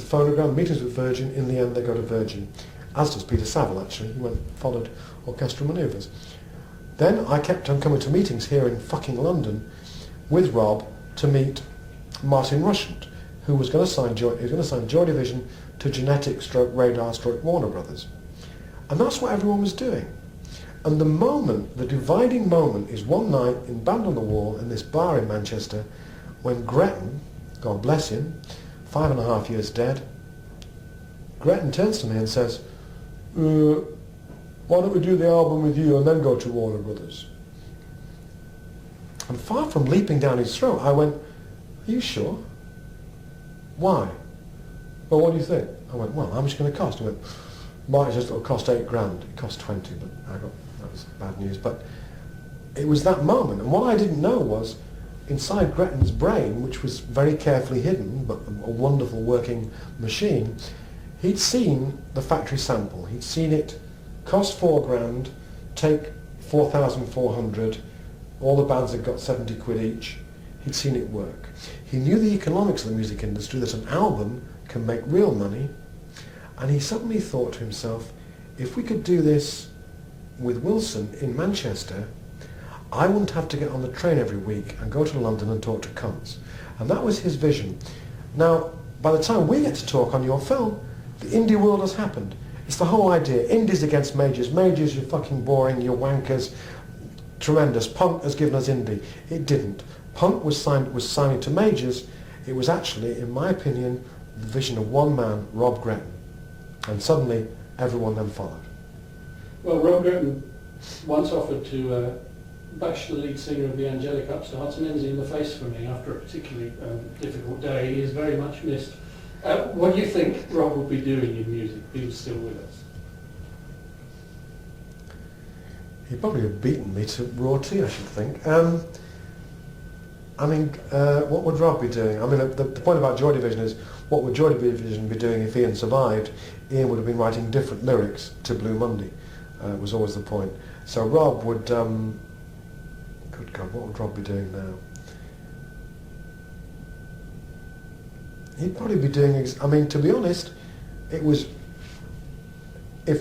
Phonogram, meetings with Virgin. In the end, they go to Virgin, as does Peter Saville, actually. He followed orchestral manoeuvres. Then I kept on coming to meetings here in fucking London with Rob to meet Martin Rushent, who was going to sign Joy Division to Genetic stroke Radar stroke Warner Brothers. And that's what everyone was doing. And the dividing moment is one night in Band on the Wall in this bar in Manchester when Gretton, God bless him, 5.5 years dead, Gretton turns to me and says, why don't we do the album with you and then go to Warner Brothers? And far from leaping down his throat, I went, are you sure? Why? Well, what do you think? I went, well, how much is it going to cost? He went, Martin says it'll cost £8,000. It cost 20, but that was bad news. But it was that moment. And what I didn't know was, inside Gretton's brain, which was very carefully hidden, but a wonderful working machine, he'd seen the factory sample. He'd seen it cost £4,000, take 4,400, all the bands had got 70 quid each. He'd seen it work. He knew the economics of the music industry, that an album can make real money, and he suddenly thought to himself, if we could do this with Wilson in Manchester, I wouldn't have to get on the train every week and go to London and talk to cunts. And that was his vision. Now, by the time we get to talk on your film, the indie world has happened. It's the whole idea. Indies against majors. Majors, you're fucking boring, you're wankers. Tremendous. Punk has given us indie. It didn't. Punk was signing to majors. It was actually, in my opinion, the vision of one man, Rob Gretton. And suddenly, everyone then followed. Well, Rob Gretton once offered to bash the lead singer of the Angelic Upstarts and ends in the face for me after a particularly difficult day. He is very much missed. What do you think Rob would be doing in music if he was still with us? He'd probably have beaten me to raw tea, I should think. What would Rob be doing? I mean, the point about Joy Division is, what would Joy Division be doing if Ian survived? Ian would have been writing different lyrics to Blue Monday, was always the point. So Rob would, good God, what would Rob be doing now? He'd probably be doing, to be honest, if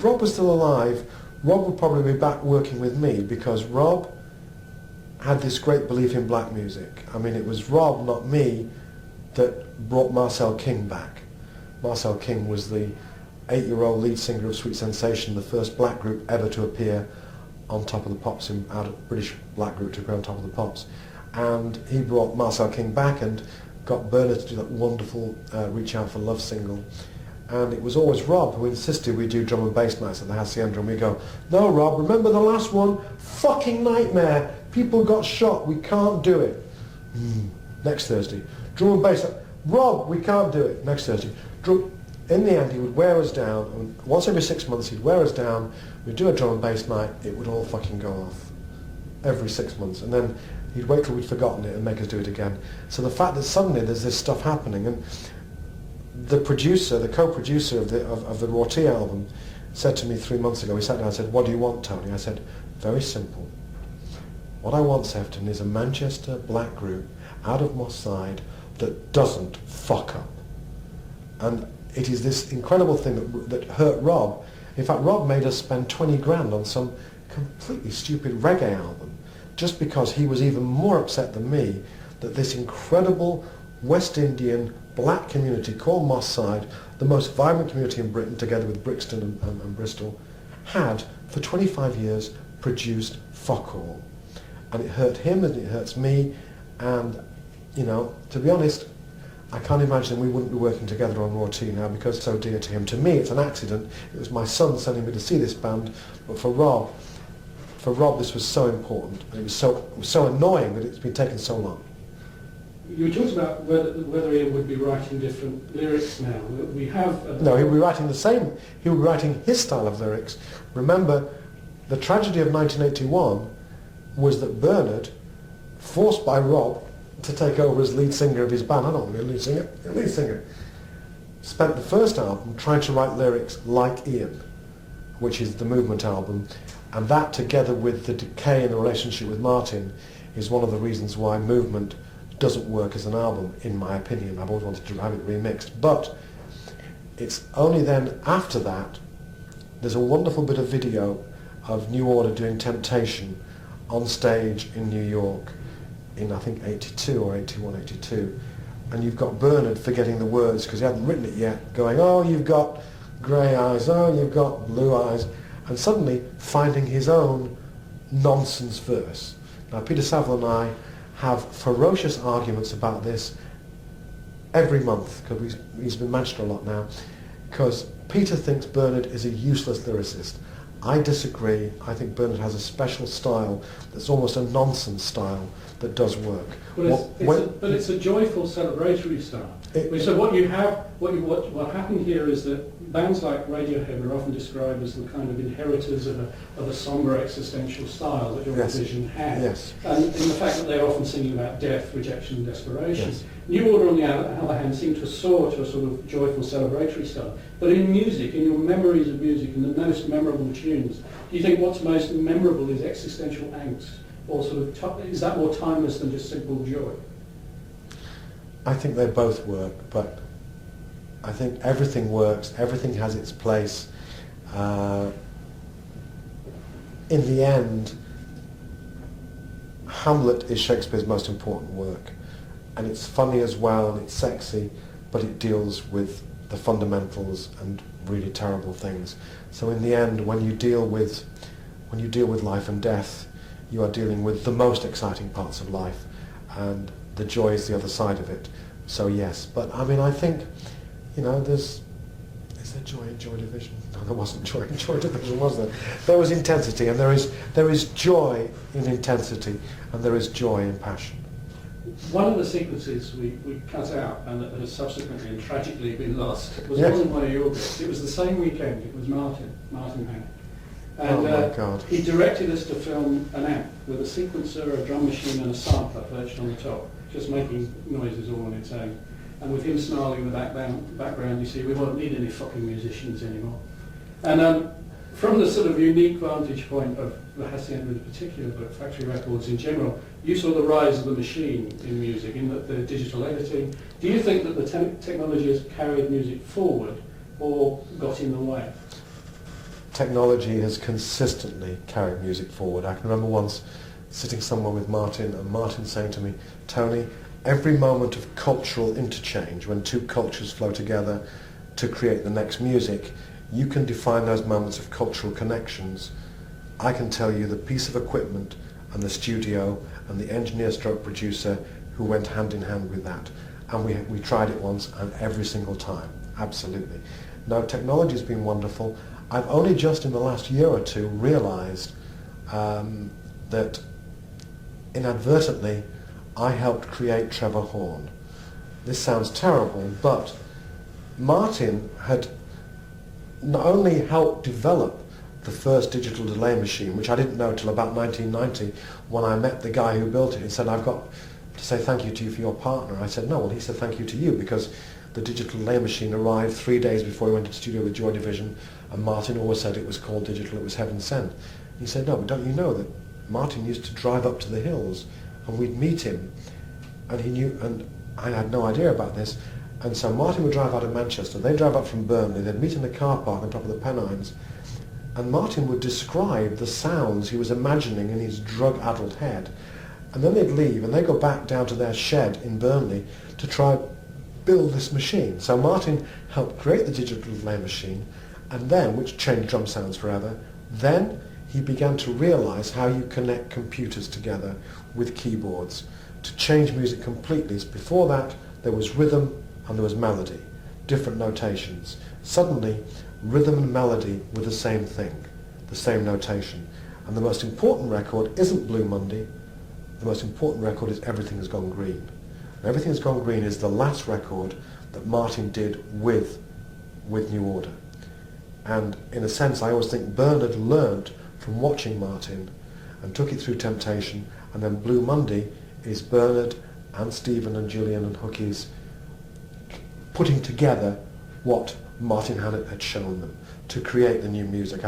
Rob was still alive, Rob would probably be back working with me, because Rob had this great belief in black music. I mean, it was Rob, not me, that brought Marcel King back. Marcel King was the 8-year-old lead singer of Sweet Sensation, the first black group ever to appear on Top of the Pops, out of British black group to appear on Top of the Pops. And he brought Marcel King back and got Bernard to do that wonderful Reach Out for Love single. And it was always Rob who insisted we do drum and bass nights at the Hacienda, and we go, no Rob, remember the last one? Fucking nightmare. People got shot, we can't do it. Next Thursday. Drum and bass, Rob, we can't do it. Next Thursday. In the end, he would wear us down, and once every 6 months he'd wear us down, we'd do a drum and bass night, it would all fucking go off. Every 6 months. And then he'd wait till we'd forgotten it and make us do it again. So the fact that suddenly there's this stuff happening, and the producer, the co-producer of the Raw Tea album, said to me 3 months ago, he sat down and said, what do you want, Tony? I said, very simple. What I want, Sefton, is a Manchester black group out of Moss Side that doesn't fuck up. And it is this incredible thing that hurt Rob. In fact, Rob made us spend 20 grand on some completely stupid reggae album, just because he was even more upset than me that this incredible West Indian black community called Moss Side, the most vibrant community in Britain, together with Brixton and Bristol, had for 25 years produced fuck all. And it hurt him and it hurts me, and to be honest, I can't imagine we wouldn't be working together on Raw Tea now, because it's so dear to him. To me, it's an accident. It was my son sending me to see this band, but for Rob, this was so important. It was so annoying that it's been taking so long. You talked about whether he would be writing different lyrics now. We have... No, he would be writing the same. He would be writing his style of lyrics. Remember, the tragedy of 1981 was that Bernard, forced by Rob to take over as lead singer of his band, I don't want to be a lead singer, spent the first album trying to write lyrics like Ian, which is the Movement album, and that, together with the decay in the relationship with Martin, is one of the reasons why Movement doesn't work as an album, in my opinion. I've always wanted to have it remixed. But It's only then after that, there's a wonderful bit of video of New Order doing Temptation on stage in New York in I think 82 or 81, 82. And you've got Bernard forgetting the words because he hadn't written it yet, going, oh, you've got grey eyes, oh, you've got blue eyes, and suddenly finding his own nonsense verse. Now, Peter Saville and I have ferocious arguments about this every month, because he's been mentioned a lot now, because Peter thinks Bernard is a useless lyricist. I disagree. I think Bernard has a special style that's almost a nonsense style that does work. But it's a joyful, celebratory style. So what happened here is that bands like Radiohead are often described as the kind of inheritors of a sombre existential style that Joy Division had. Yes. And in the fact that they're often singing about death, rejection and desperation. Yes. New Order, on the other hand, seem to soar to a sort of joyful, celebratory style. But in music, in your memories of music, in the most memorable tunes, do you think what's most memorable is existential angst? Or sort of is that more timeless than just simple joy? I think they both work, but I think everything works, everything has its place. In the end, Hamlet is Shakespeare's most important work, and it's funny as well, and it's sexy, but it deals with the fundamentals and really terrible things. So in the end, when you deal with life and death, you are dealing with the most exciting parts of life, and the joy is the other side of it. So yes, but I mean, I think, is there joy in Joy Division? No, there wasn't joy in Joy Division, was there? There was intensity, and there is joy in intensity, and there is joy in passion. One of the sequences we cut out and that has subsequently and tragically been lost was Yes. wasn't one of your bits. It was the same weekend. It was Martin Hannett. And Oh my God. he directed us to film an amp with a sequencer, a drum machine and a sampler perched on the top, just making noises all on its own. And with him snarling in the background, you see, we won't need any fucking musicians anymore. And from the sort of unique vantage point of the Hacienda in particular, but Factory Records in general, you saw the rise of the machine in music, in the digital editing. Do you think that the technology has carried music forward or got in the way? Technology has consistently carried music forward. I can remember once sitting somewhere with Martin, and Martin saying to me, Tony, every moment of cultural interchange, when two cultures flow together to create the next music, you can define those moments of cultural connections. I can tell you the piece of equipment and the studio and the engineer stroke producer who went hand in hand with that. And we tried it once, and every single time, absolutely. Now, technology has been wonderful. I've only just in the last year or two realized that inadvertently I helped create Trevor Horn. This sounds terrible, but Martin had not only helped develop the first digital delay machine, which I didn't know till about 1990 when I met the guy who built it and said, I've got to say thank you to you for your partner. I said, no, well, he said thank you to you because the digital delay machine arrived 3 days before we went to the studio with Joy Division, and Martin always said it was called digital, it was heaven sent. He said, no, but don't you know that Martin used to drive up to the hills and we'd meet him, and he knew, and I had no idea about this, and so Martin would drive out of Manchester, they'd drive up from Burnley, they'd meet in the car park on top of the Pennines, and Martin would describe the sounds he was imagining in his drug-addled head, and then they'd leave and they'd go back down to their shed in Burnley to try build this machine. So Martin helped create the digital delay machine, and then, which changed drum sounds forever, then he began to realize how you connect computers together with keyboards to change music completely. Before that, there was rhythm and there was melody, different notations. Suddenly, rhythm and melody were the same thing, the same notation. And the most important record isn't Blue Monday. The most important record is Everything Has Gone Green. And Everything Has Gone Green is the last record that Martin did with New Order. And in a sense, I always think Bernard learned from watching Martin and took it through Temptation, and then Blue Monday is Bernard and Stephen and Julian and Hookie's putting together what Martin Hannett had shown them to create the new music.